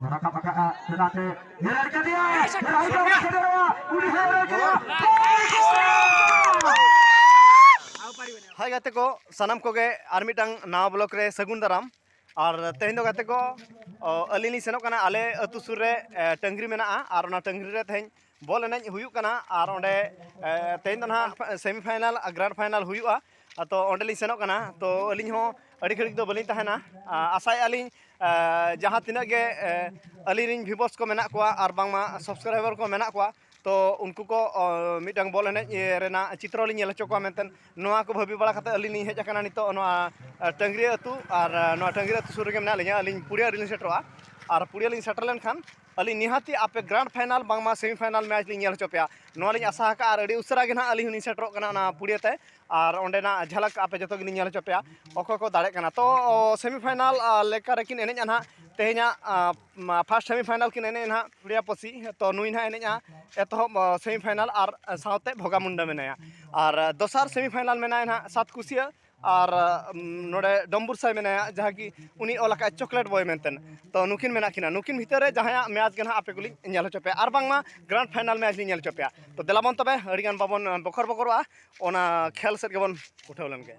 Rakap agak Renate. Nyerahkan dia. Nyerahkan saudara. हाय गाते को सनम को गे आर मिटांग नाव ब्लॉक रे सगुन दाराम और तेहन दो गाते को अलिनी सेनोक कना आले अतु सुर रे टंगरी मेना और ना टंगरी रे तेहन बॉल एनज हुयुक कना और ओंडे तेहन दो ना सेमीफाइनल ग्रैंड फाइनल हुयुआ तो ओंडेली सेनोक कना तो अलिन हो अड़ी घड़ी दो बलिन तहना आशाय अलिन जहाँ तिना गे अलिन भिवस को मेना कोआ और बांगमा सब्सक्राइबर को मेना कोआ तो उनको को मिटांग बॉल एनज रेना चित्र लिंग नेल चोको मेंतन नोआ को भाबी बड़ा खाते अलिनी हेज आकाना नितो नोआ टंगरी अतु और नोआ टंगरी अतु सुर गे मेना लिंगा अलिन पुड़िया रिलिन सेटरोआ और पुड़िया लिंग सेटर लेन खान अली निहाती आपे ग्रैंड फाइनल बांगमा सेमीफाइनल मैच लिंग नेल चोपेया नोआ लिंग आशा का और अड़ी उसरा गे ना अली हुनी सेटरो कना ना पुड़ियाते और ओंडेना झलक आपे जतो गे नेल चोपेया ओको को दाड़े कना तो सेमीफाइनल लेका रेकिन एनेज ना तेहना फर्स्ट सेमीफाइनल किन एने ना पुड़िया पसी तो नुई ना एनेज एतहब सेमीफाइनल और साउते भोगामुंडा मेनाया और दोसार सेमीफाइनल मेनाया ना सात कुसिया और नोडे डम्बुरसाई मेनाया जहाँ की उनी ओलाका चॉकलेट बॉय मेंतन तो नुकिन मेना किना नुकिन भीतर जहाँ मैच के ना आपे गुली नेल चोपे और बांगमा ग्रैंड फाइनल मैच ली नेल चोपे तो देलाबन तबे अड़ीगान बाबन बखर बखरवा ओना खेल सेट गेबन उठाव लेनगे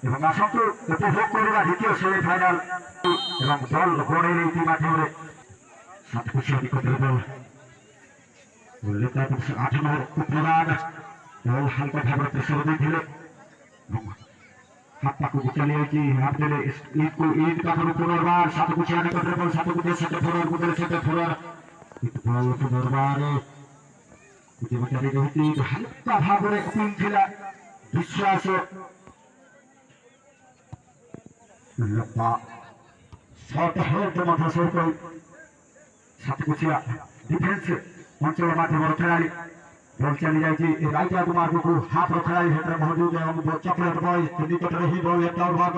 এবং আসন্তু উপভোগ করিবা দ্বিতীয় সেমিফাইনাল এবং দল গড়ের ইতিমধ্যে সাতকুশিয়া নিকটের বল লেখা 18 উপরাগ দল হালকা ভাবে প্রেসার দিয়েছিল এবং হাত পাকু চালিয়েছি হাত দিলে ইট কাঠের পুনর্বার সাতকুশিয়া নিকটের বল সাতকুশিয়ার সাথে ফরওয়ার্ড বুদের সাথে ফরওয়ার্ড বল পুনর্বার ইতিমধ্যে রয়েছে হালকা ভাবে পিন ছিল বিশ্বাস लंबा शॉट है तो माथा सो कोई सातकुचिया डिफेंस अंचल माध्यम खेलाड़ी बॉल चली जाएगी राइट आगु मार्ग को हाफ खेलाड़ी हेटर मौजूद है हम चॉकलेट बॉय निकट रही बॉल एक और भाग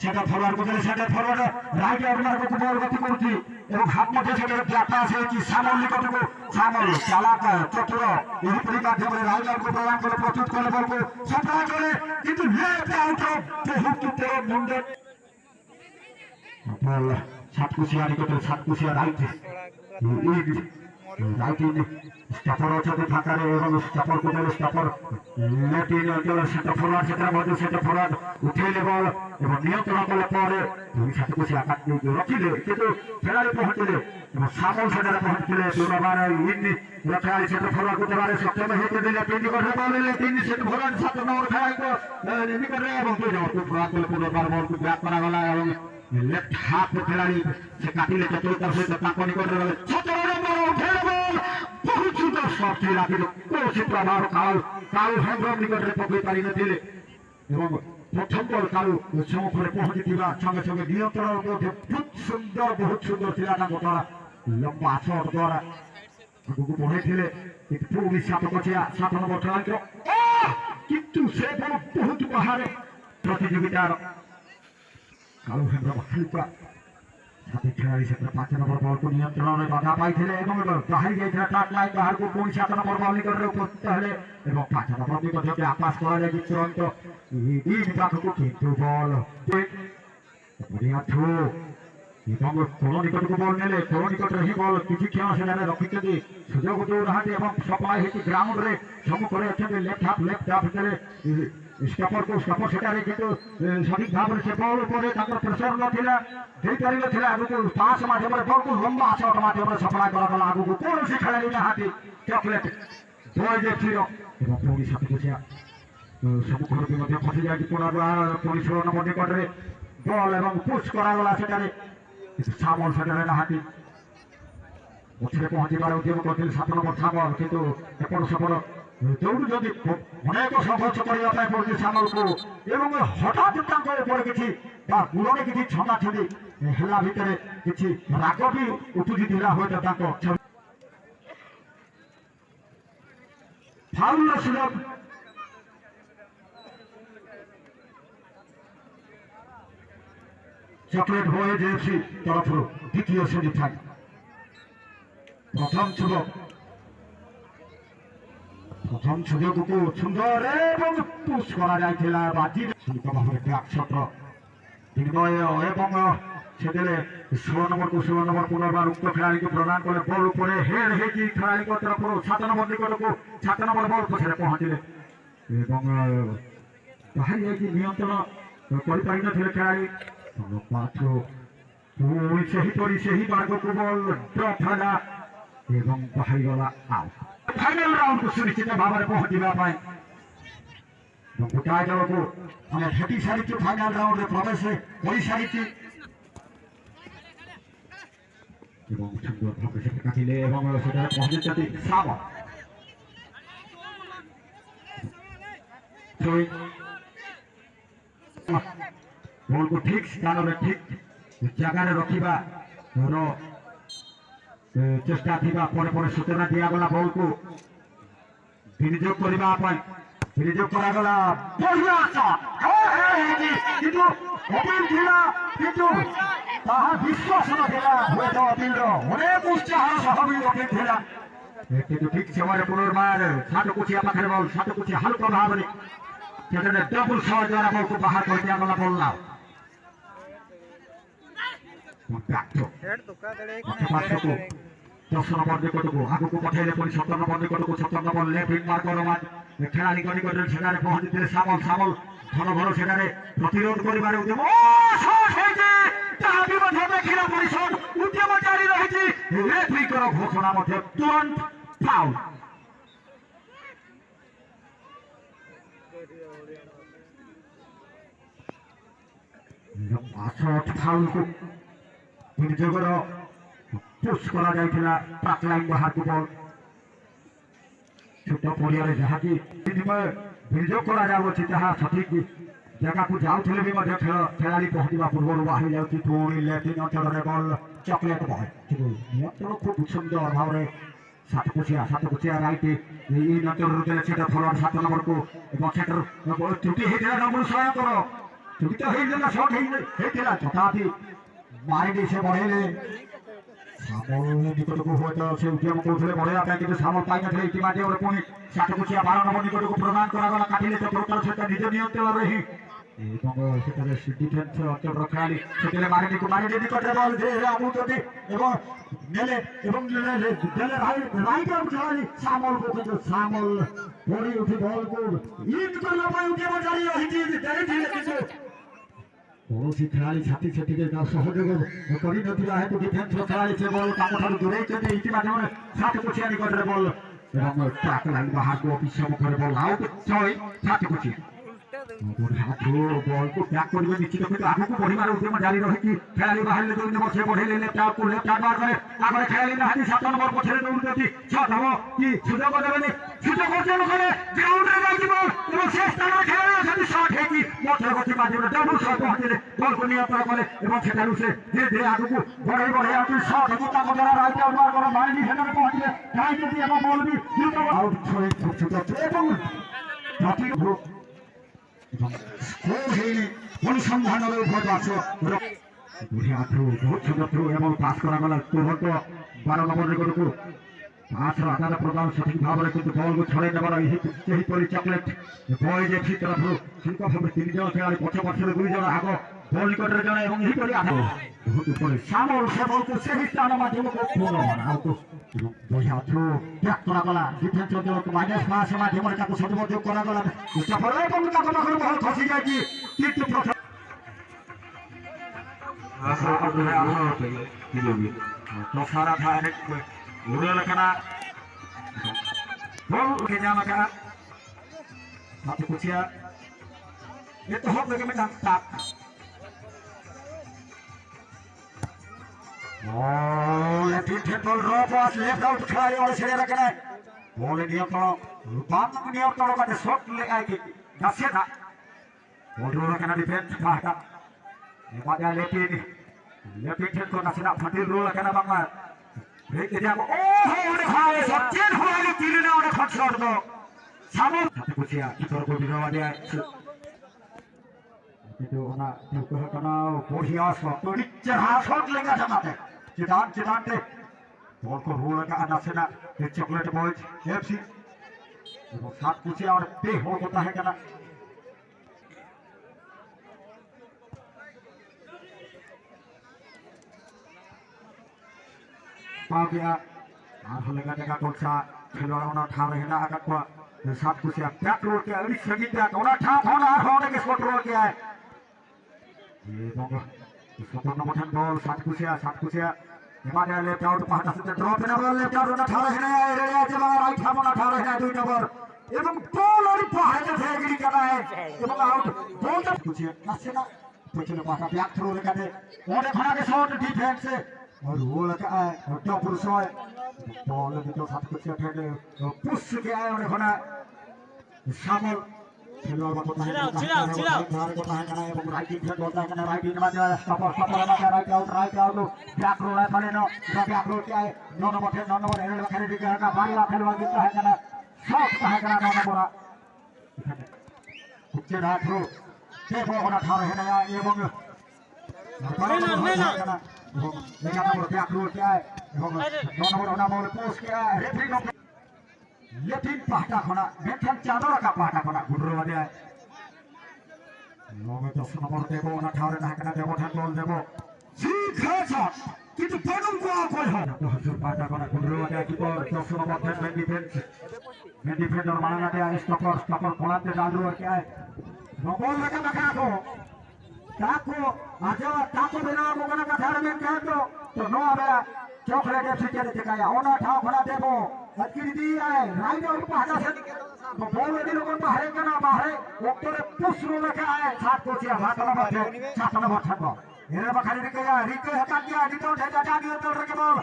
सेटा फॉरवर्ड को सेटा फॉरवर्ड राइट आगु मार्ग को बॉल गति करती এবং হাত মধ্যে সেটা ব্যাটা আছে কি সামল নিকটকু সামল চালাক চতুর এই পরিমাধ্যমে রাইলারকে প্রদান করে প্রস্তুত করে বলবো সফল করে কিন্তু লেফট আউট অফ বহুত তেরে মুন্ডে বল সাতকুশিয়া নিকটে সাতকুশিয়া রাইট রাইট স্টপার অচতে ফাঁকারে এবং স্টপার কোটালে স্টপার লেটিন অঞ্চল সেটা ফরওয়ার্ড সেটা মধ্যে সেটা ফরওয়ার্ড উঠেলে বল এবং নিয়ন্ত্রণ করলে পরে সাতকুশিয়া কাটতে রখিলে কিন্তু খেলাড়ি পৌঁছলে এবং সামল সেটা পৌঁছলে দুবার ইন্নি খেলাড়ি সেটা ফরওয়ার্ড করতে পারে সপ্তমে হেঁটে দিলে তিন নিকটে বল এলে তিন সেটা ফরওয়ার্ড 7 নম্বর খেলাড়ি নিকটে এবং পুনর্বার বলকে ব্যাক করা গলা এবং लेफ्ट हाथ में खिलाड़ी से काटिले चतुर्थ से ताकनी कर रहे 17 नंबर उठे बॉल बहुत सुंदर शॉट ছিল কিন্তু কোচি প্রভাব কাল হেড্রম নিকটে পকই পারি নথিলে এবং প্রথম বল কালু সমুখরে পৌঁছিবা সঙ্গে সঙ্গে নিয়ন্ত্রণ করতে বহুত সুন্দর ছিল না গোটা লম্বা শট দ্বারা আগুକୁ পৌঁছেଥିଲେ কিন্তু পুরি সাতকচিয়া 7 নম্বর খেলাড়ি কিন্তু সে বল বহুত বাহারে প্রতিযোগিতার কালু হেন্দ্র হালকা সাথে খেলাড়ি সেটা 5 নম্বর বল को নিয়ন্ত্রণে বাধা পাইଥିଲେ এবং বাহির যাইছিল ট্রাক লাইন বাহারକୁ পুଣି 7 নম্বর বল নিকটରେ উপস্থিত ହେଲେ এবং 5 নম্বর নিকটে আকাশ କରାଯାଇ ତୁରନ୍ତ এই ପାଖକୁ କିନ୍ତୁ ବଲ ବଢିଆ ଥ୍ରୋ এবং কোন নিকটକୁ বল ନେଲେ কোন নিকଟରେ ହିଁ বল କିଛି କ୍ଷଣ ସେଠାରେ ରଖିଛନ୍ତି ସୁଯୋଗ ଦେଉନାହାନ୍ତି ଏବଂ ସପ୍ଲାଏ ହେଇକି ଗ୍ରାଉଣ୍ଡରେ ସମ୍ମୁଖରେ ଅଛନ୍ତି ଲେଫ୍ଟ ହାଫ୍ ଭିତରେ स्टपर को स्टपर सेटारे किंतु सঠিক भाव से बॉल ऊपर ताकर प्रेशर नथिला देई पारि नथिला आगु पास माध्यम रे बॉल को लंबा शॉट माध्यम रे सफल करा गला आगु कोन से खेलाड़ी ना हाथी चॉकलेट বয়ে ছিল এবং পুরী সাথে বসে সম্মুখর মধ্যে ফসে যায় পুরী 16 নম্বর নিকটে বল এবং পুশ করা গলা সেখানে সামল সেখানে নাহাতি পছরে পৌঁছিবার উদ্যম করছিল 7 নম্বর সামল কিন্তু এপর সফল দৌড় যদি অনেক সংঘর্ষ করিয়া পায় পড়ছে সামলକୁ এবং হঠাৎ ତାଙ୍କ ଉପରେ କିଛି ବା ଗୁଣରେ କିଛି ଛନ୍ଦାଛନ୍ଦି ହେଲା ଭିତରେ କିଛି ରାଗ ବି ଉଠୁଥିଲା ହୁଏତ ତାଙ୍କ ଫାଉଲ ସୁଯୋଗ চকলেট বয়ে জেএফসি তরফରୁ দ্বিতীয় সুযোগ থাকে প্রথম সুযোগକୁ সুন্দর এবং পুশ করা যাইଥିଲା বাজি সুন্দর ভাবে ব্যাক শট বিনিময় এবং সেখানে 16 নম্বর পুনর্বার উক্ত খেলাড়িকে প্রদান করে বল উপরে হেড ହେଇକି ଖେଳାଳିଙ୍କ ତରଫରୁ 7 নম্বর ନିକଟକୁ 7 নম্বর বল ପଛରେ ପହଞ୍ଚିଲେ ଏବଂ ବାହାରି ଯାଇକି ନିୟନ୍ତ୍ରଣ କରିପାରିନଥିଲେ ଖେଳାଳି ପାଠୁ ସେହିପରି ସେହି ମାର୍ଗକୁ ବଲ ଡ୍ରପ୍ ହେଲା ଏବଂ ବାହାରିଗଲା ଆଉଟ୍ फाइनल राउंड को सुनिश्चित भाव में पहुंचा गोटाए दल को भेटी सारी फाइनल राउंड में प्रवेश कर सारी सुंदर भाव से काटिले पहुंचे साम बॉल को ठीक स्थान में ठीक जगह रखा चेष्टा थिबा परे परे सूचना दिया गला बॉल को विनियोग करबा पय विनियोग करा गला बढ़िया शॉट किंतु ओपन थिला किंतु ताहा विश्वास न थिला होय तो अपिल रो अनेक उत्साह सह भी ओपन थिला किंतु ठीक समय पुनर्बार सात कुचिया पाखरे बॉल सात कुचिया हल्का भाव रे केतने डबल शॉट द्वारा बॉल को बाहर कर दिया गला बॉल ना हेड धोखा देले 10 নম্বর নিকটକୁ ଆଗକୁ ପଠାଇଲେ ପୁଣି 17 নম্বর ନିକଟକୁ 17 নম্বর ଲେଫ୍ଟ ୱିଙ୍ଗ ମାର୍କର ଖେଳାଳି ନିକଟରେ ସେଠାରେ ପହଞ୍ଚିଥିଲେ ସାମଲ ଘନ ଘନ ସେଠାରେ ପ୍ରତିରୋଧ କରିବାରେ ଉଦ୍ୟମ ଶଟ୍ ହେଇଛି ତାହା ବି ମଧ୍ୟ ଦେଖିଲା ପରିଷଦ ଉଦ୍ୟମ ଜାରି ରହିଛି ରେଫ୍ରିଙ୍କର ଘୋଷଣା ମଧ୍ୟ ତୁରନ୍ତ ଫାଉଲ ଶଟ୍ ଫାଉଲକୁ ବିନିଯୋଗର पुश करा जाइथिला ट्रैक लाइन बाहर को बॉल छोट पड़िया जहाँकि विनिमय विनियोग करा जाउछि जहाँ सठिक जगह को जाउथिले भी मध्य खेलाड़ी पहुँचवा पूर्व बाहरी जाउछि पुणी लेफ्ट अंचल रे बॉल चॉकलेट बॉल किंतु नियंत्रण खूब सुंदर भाव रे 7 कुचिया राइट इन अंचल रे सेटर फॉरवर्ड 7 नंबर को एवं सेटर त्रुटि हेतिला नंबर सहाय करो त्रुटि तो हेतिला शॉट हेतिला तथापि मारी से बढ़ेले सामल निकटको हो तो से उद्यम करथिले बढ़िया पे कि सामल पाइ नथिले इति माध्यम रे पुणी 7 कुचिया 12 नंबर निकटको प्रदान करा गला काटिले तो टोटल सेटा निज नियंत्रण रही एवं सेटारे डिफेंस अंचल रखाली सेटेले मारी निकट रे बॉल दे आमु जदी एवं नेले देले राइट आउट खेलाड़ी सामल को तो सामल पड़ी उठी बॉल को इन करला पाइ उद्यम जारी रही देरी थी किंतु कौन खेलाड़ी छाती छाती सहयोग कर डिफेन्स खेलाड़ी से बॉल कम दूरे इतिमाध्यम 7 कुचिया निकट बॉल ट्रैक लाइन बाहर को पिछे मुखर बॉल आउट 7 कुचिया बॉल को ट्रैक कर निश्चित आगे को बढ़िबार उद्यम जारी रही खेलाड़ी बाहर उद्यम से बढ़े लेफ्ट आउट को लेफ्ट आउट मार आगे खेलाड़ी नहाती 7 नंबर पछरे दौड़ती शॉट हम कि सुजोग देबेनी सुजोग उद्यम करे ग्राउंड रे जाई बॉल एवं से स्थान खेलाड़ी अछंती शॉट है कि मोटर गति माध्यम डबल शॉट पहुंचले बॉल को नियंत्रण करे एवं सेठारु से धीरे धीरे आगे को बढ़े आउट शॉट है ताको द्वारा राइट आउट मार कर मारी डिफेंडर पहुंचले राइट दी एवं बॉल भी आउट छोड़े छुट एवं प्रति ग्रुप अनुसंधान बहुत सुंदर थ्रो एवं पास करागला तुरंत 12 नंबर निकट को पास आधार प्रदान सठिक भाव में किंतु बॉल को छड़े देवार यही चॉकलेट बॉय जे तरफ शिल्प भाव 3 जन खेलाड़ी पछ पछरे 2 जन आग बॉल निकट रे जन एवं यही आधार बहुत ऊपर सामल से बॉल को सही स्थान माध्यम को पूर्ण आउट बढ़िया थ्रो बैक करागला डिफेंस जो माइनस पास माध्यम रे ताको सदुपयोग करागला सफल एवं ताको पाखर बॉल खसी जाय कि किंतु प्रथम तो सारा था उड़े Lakhna bol ke nyama ka satu kucia itu hok lagi menang tak oh left hit ball robot left out khari oleh Sri Rakana boleh dia kalau bang dia kalau pada shot le lagi dasar nak bodoh kena defense bahkan pada left hit ko nasib fatir roll kena bang break dia oh udah khari shot jen khari tirina udah khot shot tu sama satu kucia kiper ko binawa dia itu anak juga kena bohia shot tu cerah shot lenga sama teh Cidan deh bol ko roll ka anak sena chocolate boys FC वो सात कुचिया और पे हो होता है क्या पाव गया आंखों लगा जगह कोचा खिलौना उन्हें ठा रहे ना अगर को सात कुचिया बैक रोड के अगली सगी बैक उन्हें ठा होना होने के स्पॉट रोड किया है ये दोनों इसको तो नंबर 10 बॉल सात कुचिया हमारे लेफ्ट आउट पहाड़ से ड्रॉप ना बॉल लेफ्ट आउट ना ठा रहे ना एरिया से बाहर राइट हाफ ना ठा रहे हैं 2 नंबर एवं बॉल और पहाड़ से फेंकनी करना है एवं आउट बॉल तक कुछ नसे ना पिछले पासा बैक थ्रो लगा दे और खड़ा के शॉट डिफेंस से और वो लगा है टॉप पुरुषों बॉल जो साथ कुछ ठेले पुश के आए और खड़ा शामिल खेलवाड़ को तो है धार को है ना एवं राइट इन खेल बोलता है ना राइट इन में स्टॉपर लगा राइट आउट बैक रो है माने नो बैक रो क्या है 9 नंबर एरर में खरीद के का बारी खेलवा देता है ना शॉट है ना 9 नंबर कुछ राइट रो से वो होना था है ना एवं नंबर बैक रो क्या है एवं 9 नंबर पोस्ट क्या है रेफरी नो लेकिन पहाटा खोना बेथन चादर का पहाटा खोना गुडरो वाले है लोगे 10 नंबर देबो ना ठारे ना कना देबो ठन बोल देबो सीधा शॉट किंतु बनम को कोई हो तो हजूर पहाटा खोना गुडरो वाले की बॉल 10 नंबर में डिफेंडर माना दे स्टॉपर खोला दे डालू क्या है नो बॉल लगा बका को ताको आजा ताको बिना मोगना का थारे में कह तो नो आबेला चॉकलेट एफसी के दिखाया ओना ठाव खोला देबो अकिर दी है राइट आउट पहाड़ा से बॉल दे लोगों बाहर करना बाहर ओकरे पुश रो लगा है सात को चिया हाथ लगा दे सात नंबर छको एरे बखारी के या रिके हटा दिया रिके उठे जाटा दिया तो के बॉल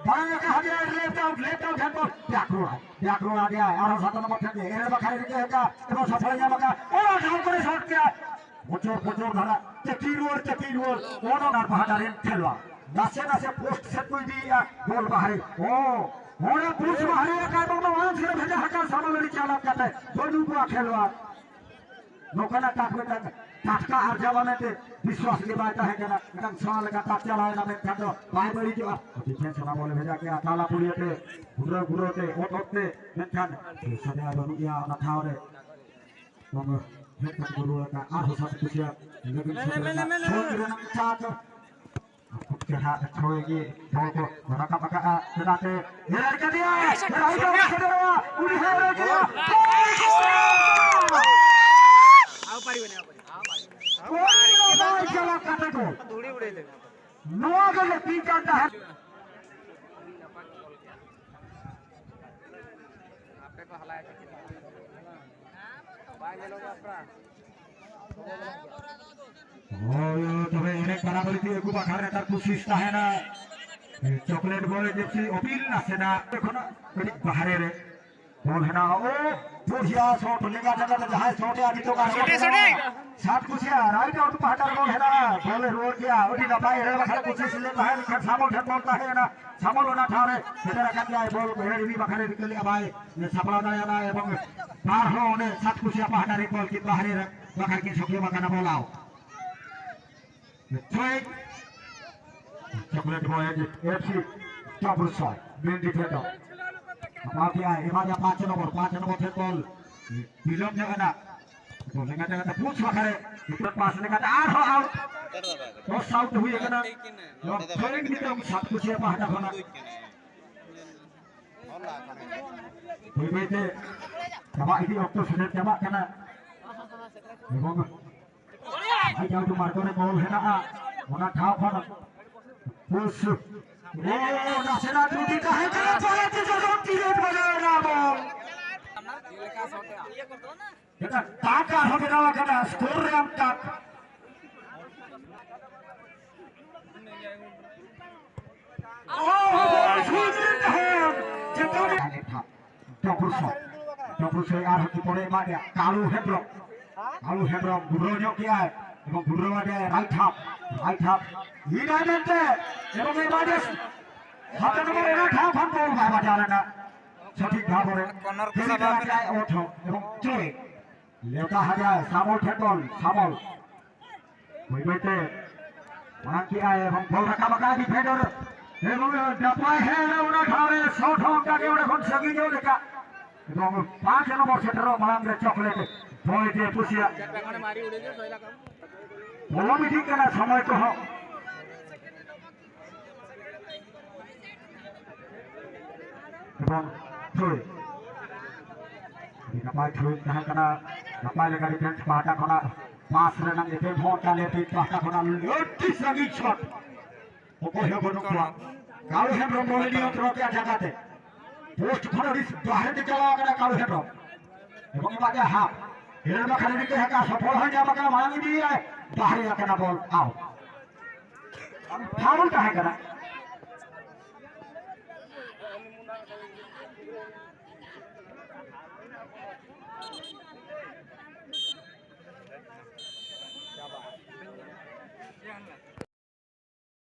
बॉल के हटे left out head ball back row आ गया और सात नंबर छके एरे बखारी के हटा तो सफल जा लगा ओ डाउन करे शॉट किया बोचोर धरा चकी रोल ओनो ना पहाड़ा रे खेलवा नसे पोस्ट से कोई दिया बॉल बाहर ओ होना पुरुष बाहर का बंदा वहां से भेजा हकार सामने चाला करता है दोनों को खेलवा नौकना टाटका हर जवाने ते विश्वास निभाता है क्या एकदम सवाल का टाट चला है ना मैं तो बाय बड़ी जो डिफेंस ना बोले भेजा के काला पुरी पे गुरो ते ओटोते मेंखान सदा बनुया ना थावरे हम हेड गुरो का आठ सात कुछ लेकिन चाट क्या छोड़ेगी बॉल को रखा पका चलाते हेडर कर दिया राइट आउट से दिया पूरी हेडर किया आओ पारी बने आओ चला काटे को थोड़ी उड़े ले नो अगर तीन करता है आपे को हलाया बाय ले लो अपना तबे इन्हें बराबर की एक बार ने तार कोशिश है ना चॉकलेट बॉल जैसी अपील ना से ना देखो ना कभी बाहर रे बॉल है ना ओ बढ़िया शॉट लेगा जगह तो जहां शॉट है अभी तो का शॉट सात कुछ है राइट आउट पहाड़ा बॉल है ना बॉल रोल किया ओडी ना पाए रे बाहर कोशिश ले बाहर निकल सामो ठन बोलता है ना सामो ना ठारे इधर कर दिया बॉल हेड भी बाहर निकल लिया भाई ये सफल ना ना एवं पार हो ने सात कुछ पहाड़ा रे बॉल की बाहर रे बाहर की छक्के मकाना बॉल आओ chocolate boy FC double shot main defender अब क्या है हमारा 5 नंबर बॉल बिलोम जगह तो लगा जगह पूछ बखरे इतना पास लगा आठ हो आउट तो साउथ हुई है ना लोग फेंक भी तो सब कुछ है पहाड़ा होना कोई भी थे जमा इदी ऑक्टो से जमा करना एवं आई जाओ तो मार्को ने बॉल है ना वना ठाव पर पुश ओ नासेना टूटी का है क्या बॉल की जरूरत की रेट बजाएगा ball kita taka hobi dalam kena skor yang tak oh sudah tahan kita lihat double shot arah di pore dia Kalu Hebron burunya kia এবং বুড়ো মাঠে রাইট হাফ ইডাইমেন্টে এবং এই মাঠে হাতে নম্বর 59 ফান বল ভাবা যায় না সঠিক ভাবে কর্নার কোসা বাবা ওঠো এবং চলে লেখা হাজার সামল খেতল সামল ওইবাইতে মাকি আয় এবং বল রাখা বাকা ডিফেন্ডার এবং ডাপায় হে ওনা ঠারে শট হংটাকে ওনা কোন সগিও লেখা এবং 5 নম্বর সেটারও মালাংরে চকলেট বয় দিয়ে পুষিয়া মারি উড়ে যে সইলা কাম বললাম ঠিক না সময় তো হোক এবং ছুঁড়ে napai ছুঁড়ে তাহা কানা napai লেগা ডিফেন্স পাটা খনা পাস রে নাম এতে ভোটা লেতে পাটা খনা লটি সগি শট ওকো হেবো নকলা কালো হেব্রো বলে নিও ত্রকে জায়গাতে পোস্ট খনা রিস বাহিরে চলা কানা কালো হেব্রো এবং এবারে হাফ এর মাখানে দিকে হাকা সফল হয় না আমাকে মারানি দিয়ে बाहर आके ना बॉल आओ फाउल का है करा क्या बात